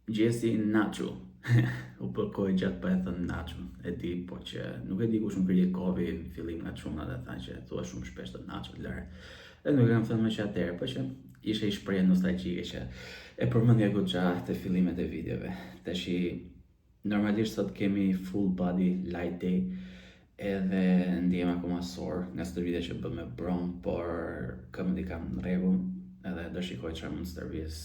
Gjesi Nacho. U përkoj gjatë pa e thënë Nacho. E di, po që nuk e di kush më krije kovi në fillim nga çuna dhe tha që thua shumë shpesh të Nacho lërë. Dhe nuk e kam thënë më që atëherë, po që ishe i shprehje nostalgjike që e përmendja goxha te fillimet e videove. Tashi normalisht sot kemi full body light day edhe ndihem akoma sor nga çdo video që bëm me Brom, por këmbë kam në rregull edhe do shikoj çfarë mund të stërvis.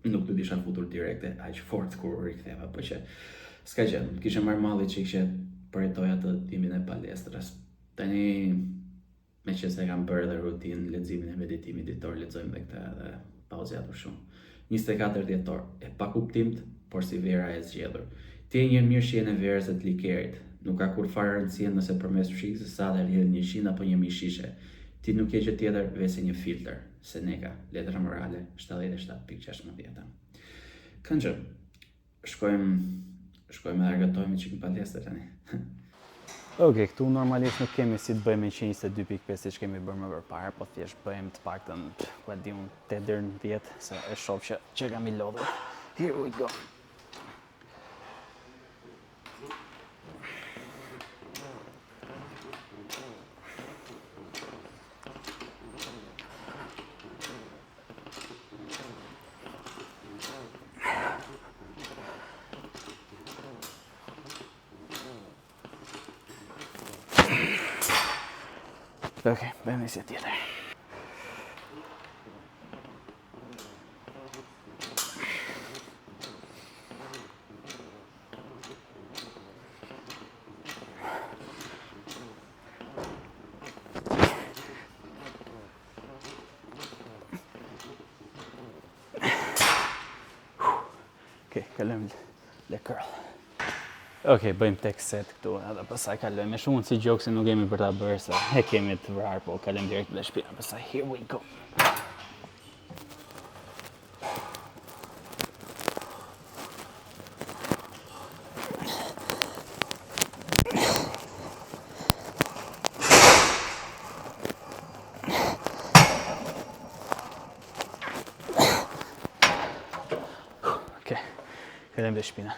Nuk do t'isha futur direkte aq fort kur riktheva, po që s'ka gjë, kisha marrë malli që kishe përjetoj atë timin e palestras. Tani me që se kam bërë dhe rutinë leximin e meditimit ditor, lexojmë dhe këta dhe pauze ato shumë. 24 dhjetor, e pa kuptimt, por si vera e zgjedhur. Ti e një mirë shihen e verës dhe të likerit. Nuk ka kur farë rëndësien nëse përmes fshikës së sade rrjedh 100 apo 1000 shishe. Ti nuk je gjë tjetër veçse një filtr. Seneca, letra morale 77.16. Këngë, shkojmë dhe argëtojmë që në palestër tani. Okej, këtu normalisht nuk kemi si të bëjmë 122.5 si që kemi bërë më përpara, po thjesht bëjmë të paktën, ku e di unë 8 deri në 10, se e shoh që kam i lodhur. Here we go. Okej, bëjmë si tjetër. Okej, kalojmë le curl. Okej, bëjmë tek set këtu, edhe pastaj kalojmë. Me shumë si gjokë se nuk kemi për ta bërë, se e kemi të vrarë, po kalojmë direkt në shtëpi. Pastaj here we go. Okej, kalojmë në shpina.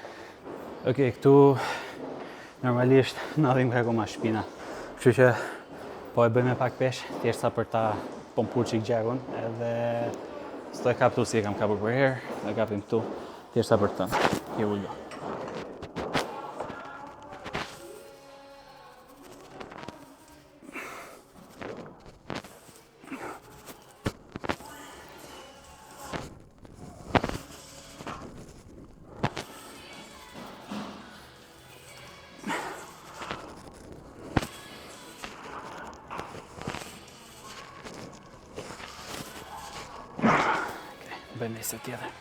Okej, këtu normalisht nadhim ka akoma shpina. Kështu që po e bëjmë pak peshë, thjesht sa për ta pompur çik gjakun, edhe s'do e kap këtu si e kam kapur për herë, e kapim këtu, thjesht sa për të thënë. Here we go. Bëjmë se tjetër.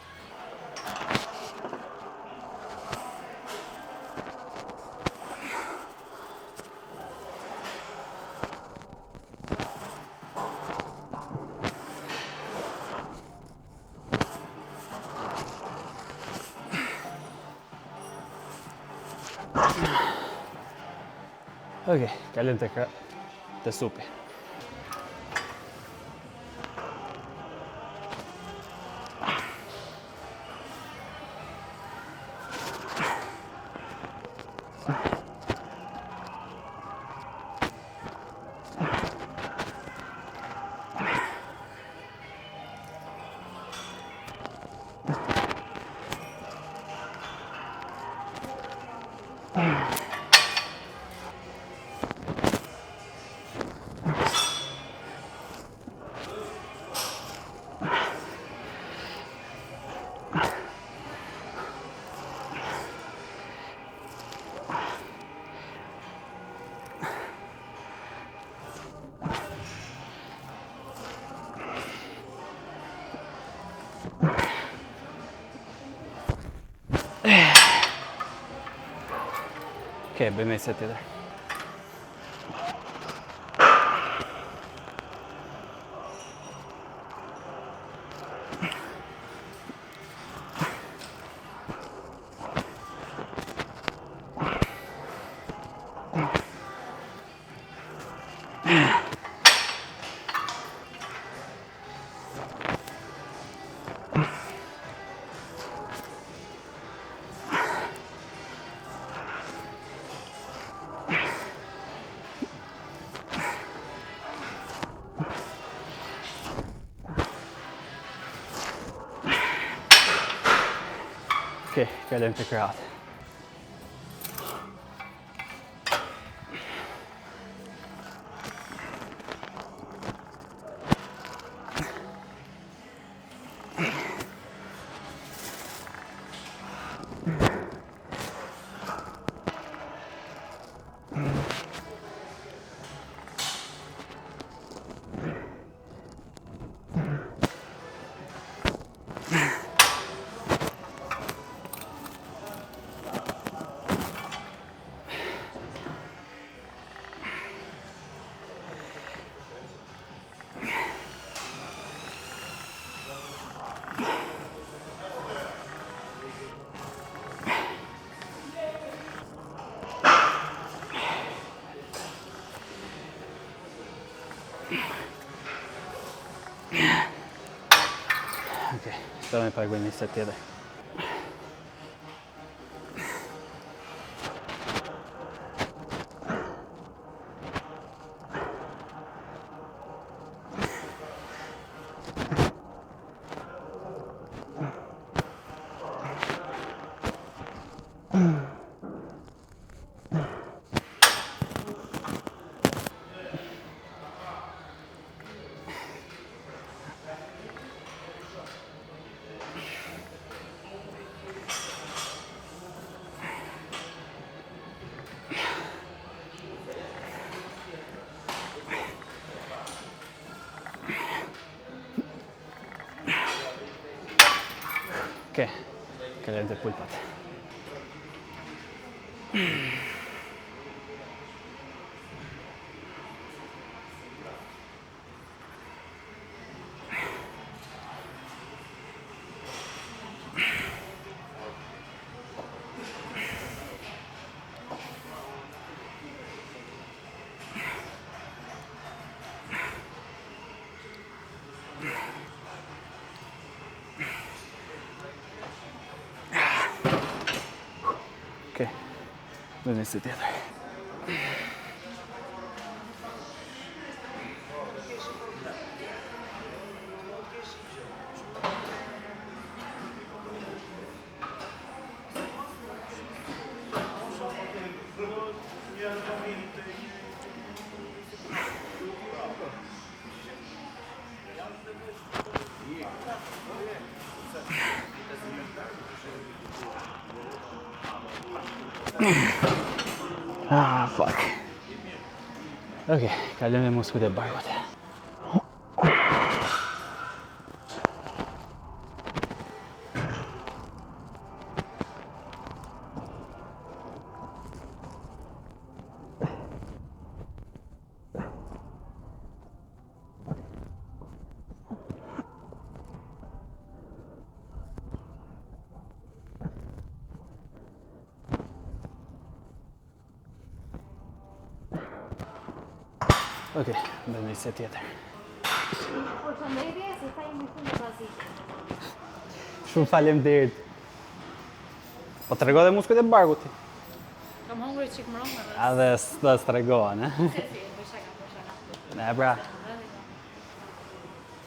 Okej, kalojmë te supi. Okej, bëjmë se tjetër. Okej, kalojmë te krahët. Okej, stałem pak będzie set tjetër. Okej, kalojmë te pulpat. Okej, bëjmë një set tjetër. Ah, fuck. Okej, kalojmë te muskujt e barkut. Okej, bëjmë një set tjetër. Përshëndetje, se sa jemi këtu në bazike. Shumë faleminderit. Po t'rregove muskujt e barkut ti? Kam hongër çik më rëmë edhe. A dhe s'do t'tregohen, e? Si, bëj shaka. Ne, bra.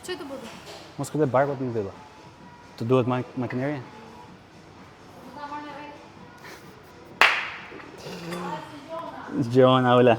Çe të bëdu? Muskujt e barkut nuk dillo. Të duhet makineri? Më ta marrë në vetë? Gjona, ule.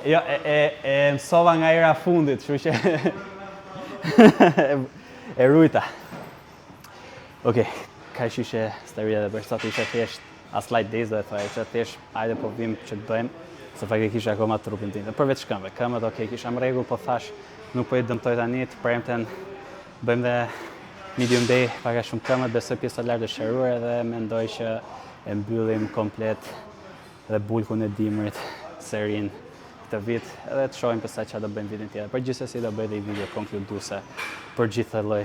Jo, e mësova nga era fundit, kështu që e rujta. Okej, ka që staria dhe për sot ishte thjesht a slight days dhe thoya që thjesht hajde po vim që të bëjmë, se fakti kisha akoma trupin tim. Përveç këmbëve, këmbët okej, kisha në rregull, po thash nuk po i dëmtoj tani, të premten bëjmë dhe medium day, pak a shumë këmbët, besoj pjesa lartë e shëruar dhe mendoj që e mbyllim komplet dhe bulkun e dimrit serin këtë vit edhe të shohim pastaj çfarë do bëjmë vitin tjetër. Por gjithsesi do bëj dhe një video konkluduese për gjithë lloj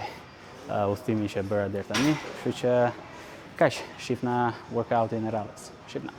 udhëtimi që bëra deri tani, kështu që kaq, shihna workoutin e radhës. Shihna.